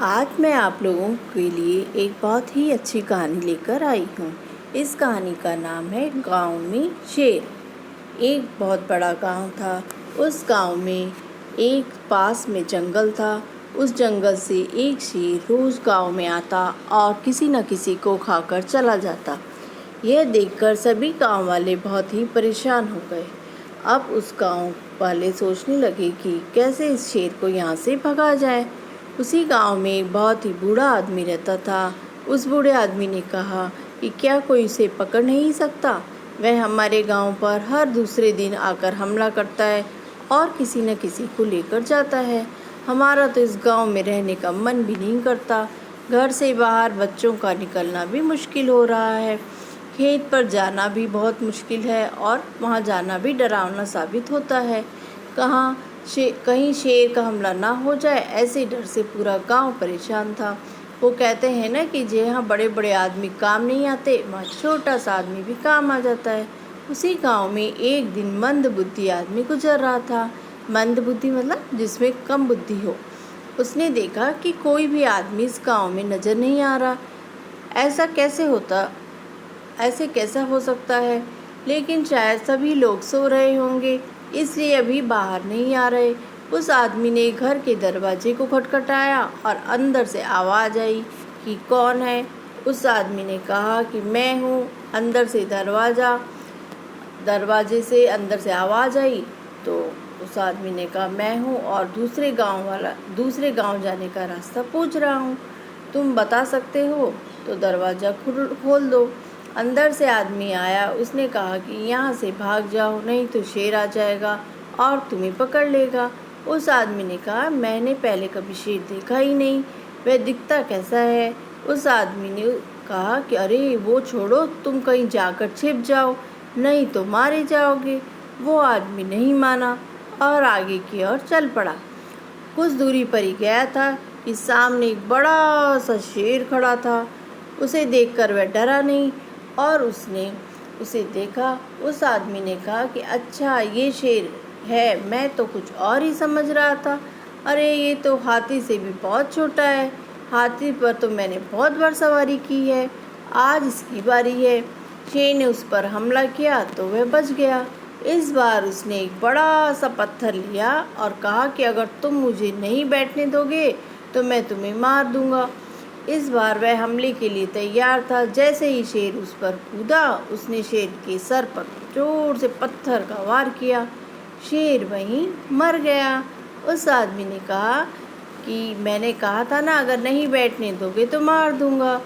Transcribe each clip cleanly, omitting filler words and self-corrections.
आज मैं आप लोगों के लिए एक बहुत ही अच्छी कहानी लेकर आई हूँ। इस कहानी का नाम है गांव में शेर। एक बहुत बड़ा गांव था। उस गांव में एक पास में जंगल था। उस जंगल से एक शेर रोज़ गांव में आता और किसी न किसी को खाकर चला जाता। यह देखकर सभी गांव वाले बहुत ही परेशान हो गए। अब उस गांव वाले सोचने लगे कि कैसे इस शेर को यहाँ से भगा जाए। उसी गांव में एक बहुत ही बूढ़ा आदमी रहता था। उस बूढ़े आदमी ने कहा कि क्या कोई इसे पकड़ नहीं सकता? वह हमारे गांव पर हर दूसरे दिन आकर हमला करता है और किसी न किसी को लेकर जाता है। हमारा तो इस गांव में रहने का मन भी नहीं करता। घर से बाहर बच्चों का निकलना भी मुश्किल हो रहा है। खेत पर जाना भी बहुत मुश्किल है और वहाँ जाना भी डरावना साबित होता है। कहीं शेर का हमला ना हो जाए, ऐसे डर से पूरा गांव परेशान था। वो कहते हैं ना कि जहाँ बड़े बड़े आदमी काम नहीं आते, वहाँ छोटा सा आदमी भी काम आ जाता है। उसी गांव में एक दिन मंद बुद्धि आदमी गुजर रहा था। मंद बुद्धि मतलब जिसमें कम बुद्धि हो। उसने देखा कि कोई भी आदमी इस गांव में नज़र नहीं आ रहा। ऐसे कैसा हो सकता है? लेकिन शायद सभी लोग सो रहे होंगे, इसलिए अभी बाहर नहीं आ रहे। उस आदमी ने घर के दरवाजे को खटखटाया और अंदर से आवाज़ आई कि कौन है? उस आदमी ने कहा कि मैं हूँ। दरवाजे से अंदर से आवाज़ आई तो उस आदमी ने कहा मैं हूँ और दूसरे गांव जाने का रास्ता पूछ रहा हूँ। तुम बता सकते हो तो दरवाज़ा खोल दो। अंदर से आदमी आया। उसने कहा कि यहाँ से भाग जाओ, नहीं तो शेर आ जाएगा और तुम्हें पकड़ लेगा। उस आदमी ने कहा मैंने पहले कभी शेर देखा ही नहीं, वह दिखता कैसा है? उस आदमी ने कहा कि अरे वो छोड़ो, तुम कहीं जाकर छिप जाओ, नहीं तो मारे जाओगे। वो आदमी नहीं माना और आगे की ओर चल पड़ा। कुछ दूरी पर ही गया था कि सामने एक बड़ा सा शेर खड़ा था। उसे देखकर वह डरा नहीं और उसने उसे देखा। उस आदमी ने कहा कि अच्छा ये शेर है, मैं तो कुछ और ही समझ रहा था। अरे ये तो हाथी से भी बहुत छोटा है। हाथी पर तो मैंने बहुत बार सवारी की है, आज इसकी बारी है। शेर ने उस पर हमला किया तो वह बच गया। इस बार उसने एक बड़ा सा पत्थर लिया और कहा कि अगर तुम मुझे नहीं बैठने दोगे तो मैं तुम्हें मार दूंगा। इस बार वह हमले के लिए तैयार था। जैसे ही शेर उस पर कूदा, उसने शेर के सर पर जोर से पत्थर का वार किया। शेर वहीं मर गया। उस आदमी ने कहा कि मैंने कहा था ना, अगर नहीं बैठने दोगे तो मार दूंगा।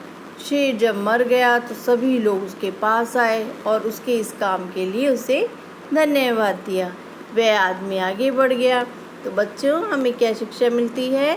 शेर जब मर गया तो सभी लोग उसके पास आए और उसके इस काम के लिए उसे धन्यवाद दिया। वह आदमी आगे बढ़ गया। तो बच्चों, हमें क्या शिक्षा मिलती है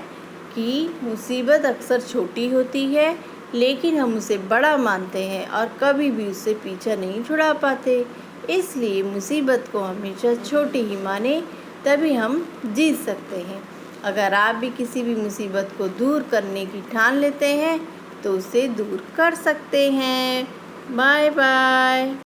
कि मुसीबत अक्सर छोटी होती है, लेकिन हम उसे बड़ा मानते हैं और कभी भी उससे पीछा नहीं छुड़ा पाते। इसलिए मुसीबत को हमेशा छोटी ही माने, तभी हम जीत सकते हैं। अगर आप भी किसी भी मुसीबत को दूर करने की ठान लेते हैं तो उसे दूर कर सकते हैं। Bye bye.